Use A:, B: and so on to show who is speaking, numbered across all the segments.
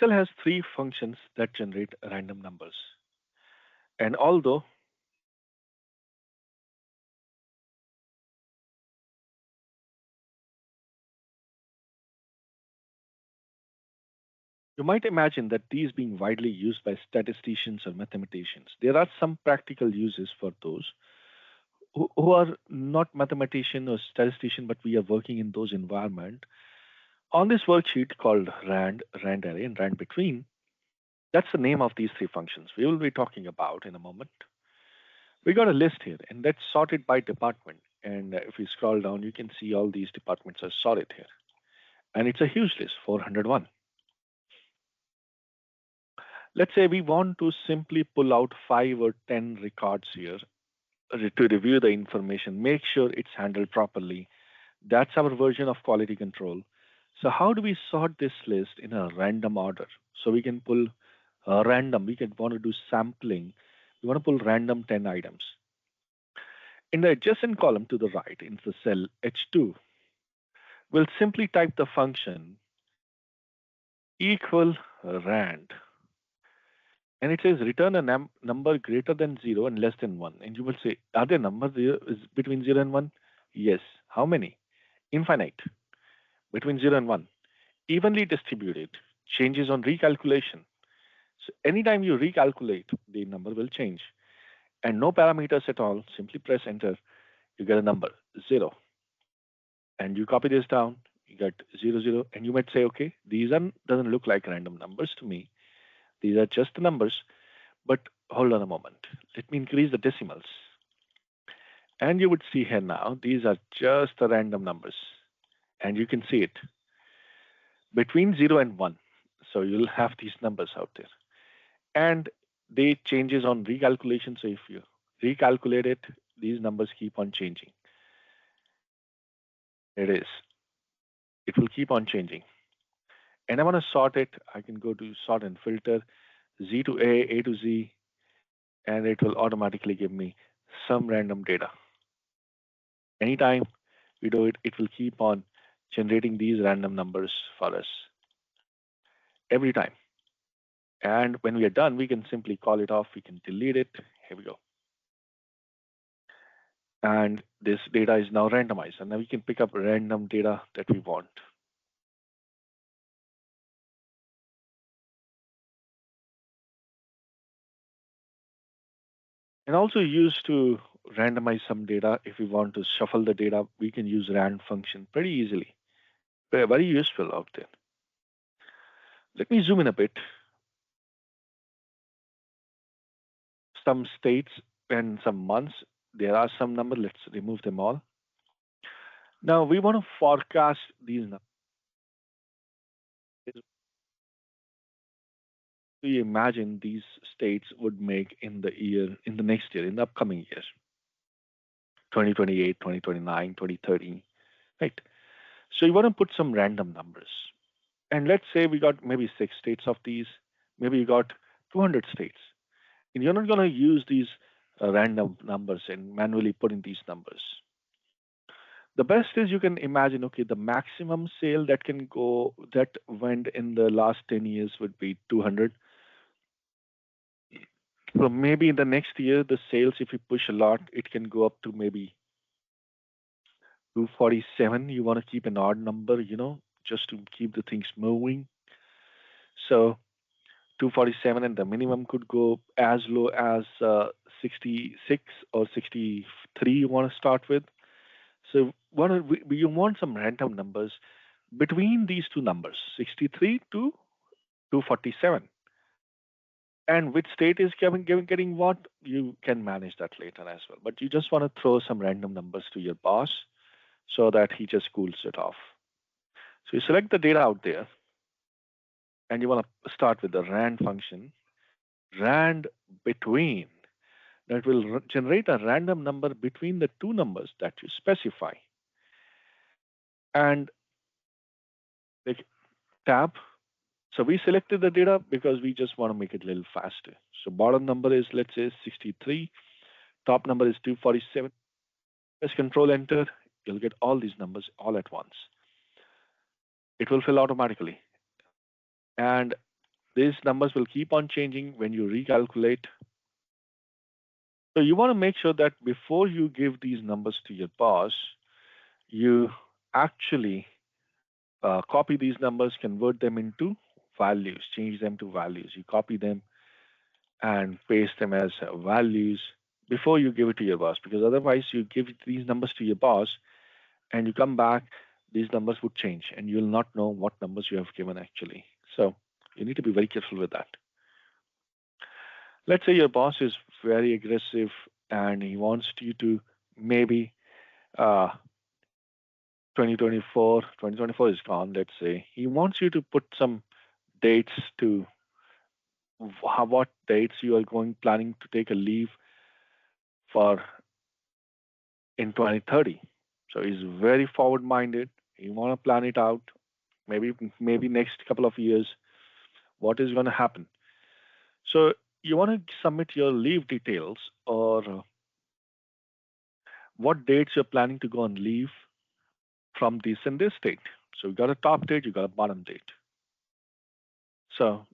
A: Excel has three functions that generate random numbers. And although you might imagine that these being widely used by statisticians or mathematicians, there are some practical uses for those who are not mathematician or statistician, but we are working in those environment. On this worksheet called RANDARRAY, and RANDBETWEEN, that's the name of these three functions we will be talking about in a moment. We got a list here, and that's sorted by department. And if we scroll down, you can see all these departments are sorted here. And it's a huge list, 401. Let's say we want to simply pull out 5 or 10 records here to review the information, make sure it's handled properly. That's our version of quality control. So how do we sort this list in a random order? So we can pull random, we can want to do sampling. We want to pull random 10 items. In the adjacent column to the right, in the cell H2, we'll simply type the function equal rand. And it says return a number greater than 0 and less than 1. And you will say, are there numbers between 0 and 1? Yes. How many? Infinite. Between 0 and 1. Evenly distributed. Changes on recalculation. So anytime you recalculate, the number will change. And no parameters at all. Simply press enter. You get a number, 0. And you copy this down. You get 0, 0. And you might say, okay, these doesn't look like random numbers to me. These are just the numbers, but hold on a moment. Let me increase the decimals. And you would see here now, these are just the random numbers. And you can see it between 0 and 1. So you'll have these numbers out there. And they changes on recalculation. So if you recalculate it, these numbers keep on changing. It will keep on changing. And I want to sort it. I can go to sort and filter, Z to A to Z, and it will automatically give me some random data. Anytime we do it, it will keep on generating these random numbers for us every time. And when we are done, we can simply call it off. We can delete it. Here we go. And this data is now randomized. And now we can pick up random data that we want. And also used to randomize some data. If we want to shuffle the data, we can use rand function pretty easily. Very useful out there. Let me zoom in a bit. Some states and some months, there are some numbers. Let's remove them all. Now we want to forecast these numbers. Do you imagine these states would make in the next year, in the upcoming year, 2028, 2029, 2030, right? So you want to put some random numbers. And let's say we got maybe 6 states of these, maybe you got 200 states. And you're not going to use these random numbers and manually put in these numbers. The best is you can imagine, okay, the maximum sale that went in the last 10 years would be 200. So maybe in the next year, the sales, if you push a lot, it can go up to maybe 247. You want to keep an odd number, just to keep the things moving. So 247, and the minimum could go as low as 66 or 63 you want to start with. So you want some random numbers between these two numbers, 63 to 247. And which state is getting what, you can manage that later as well. But you just want to throw some random numbers to your boss so that he just cools it off. So you select the data out there, and you want to start with the rand function, rand between. That will generate a random number between the two numbers that you specify. And like tab. So we selected the data because we just want to make it a little faster. So bottom number is, let's say, 63. Top number is 247. Press Control Enter. You'll get all these numbers all at once. It will fill automatically. And These numbers will keep on changing when you recalculate. So you want to make sure that before you give these numbers to your boss, you actually copy these numbers, convert them into values, change them to values. You copy them and paste them as values before you give it to your boss, because otherwise you give these numbers to your boss and you come back, these numbers would change and you'll not know what numbers you have given actually. So you need to be very careful with that. Let's say your boss is very aggressive and he wants you to maybe uh, 2024 is gone, let's say. He wants you to put some dates to what dates you are planning to take a leave for in 2030. So he's very forward minded. You want to plan it out, maybe next couple of years, what is going to happen. So you want to submit your leave details or what dates you're planning to go on leave from this and this date. So you got a top date, you got a bottom date. So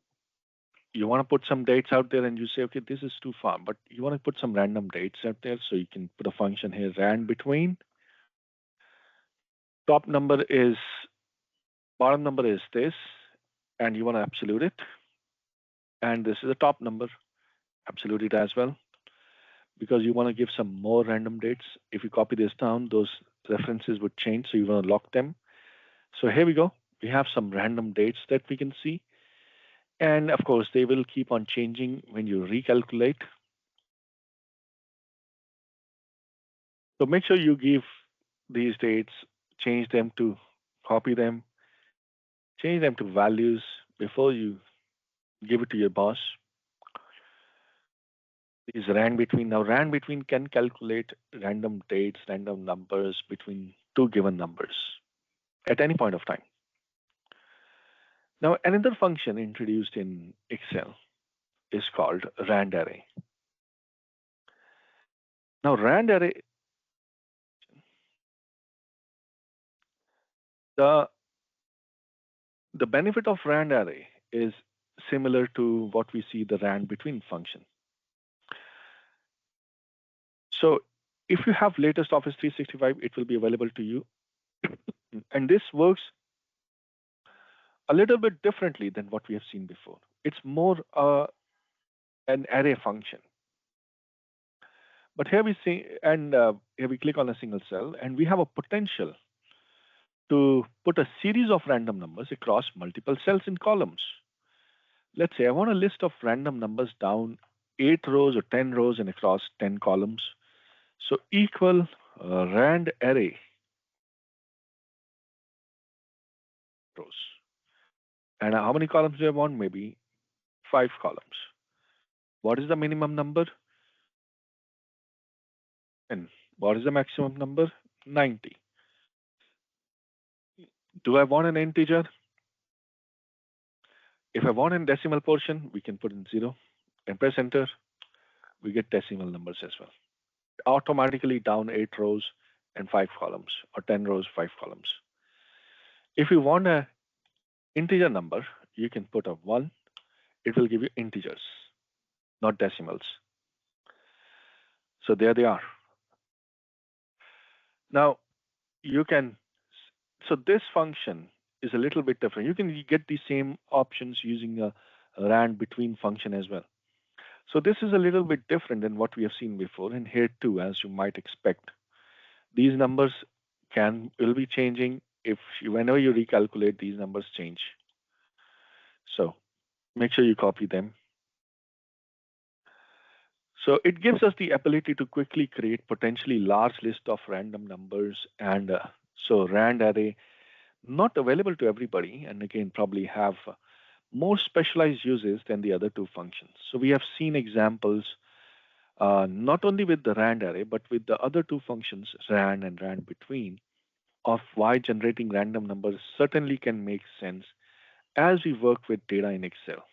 A: you want to put some dates out there and you say, okay, this is too far, but you want to put some random dates out there. So you can put a function here, RANDBETWEEN. Top number is, bottom number is this, and you want to absolute it. And this is a top number, absolute it as well, because you want to give some more random dates. If you copy this down, those references would change. So you want to lock them. So here we go. We have some random dates that we can see. And of course, they will keep on changing when you recalculate. So make sure you give these dates, change them to copy them, change them to values before you give it to your boss. Is RANDBETWEEN. Now, RANDBETWEEN can calculate random dates, random numbers between two given numbers at any point of time. Now, another function introduced in Excel is called RANDARRAY. Now, RANDARRAY, the the benefit of RANDARRAY is similar to what we see the RANDBETWEEN function. So if you have latest Office 365, it will be available to you. And this works a little bit differently than what we have seen before. It's more an array function. But here we see, and here we click on a single cell, and we have a potential to put a series of random numbers across multiple cells in columns. Let's say I want a list of random numbers down 8 rows or 10 rows and across 10 columns. So equal rand array rows. And how many columns do I want? Maybe 5 columns. What is the minimum number? And what is the maximum number? 90. Do I want an integer? If I want a decimal portion, we can put in 0 and press enter. We get decimal numbers as well. Automatically down 8 rows and 5 columns, or 10 rows, 5 columns. If you want a integer number, you can put a 1. It will give you integers, not decimals. So there they are. Now you can, so this function is a little bit different. You can get the same options using a RANDBETWEEN function as well. So this is a little bit different than what we have seen before. And here too, as you might expect, these numbers will be changing. Whenever you recalculate, these numbers change. So make sure you copy them. So it gives us the ability to quickly create potentially large list of random numbers. And so RANDARRAY, not available to everybody, and again, probably have more specialized uses than the other two functions. So we have seen examples not only with the RANDARRAY, but with the other two functions, RAND and RANDBETWEEN, of why generating random numbers certainly can make sense as we work with data in Excel.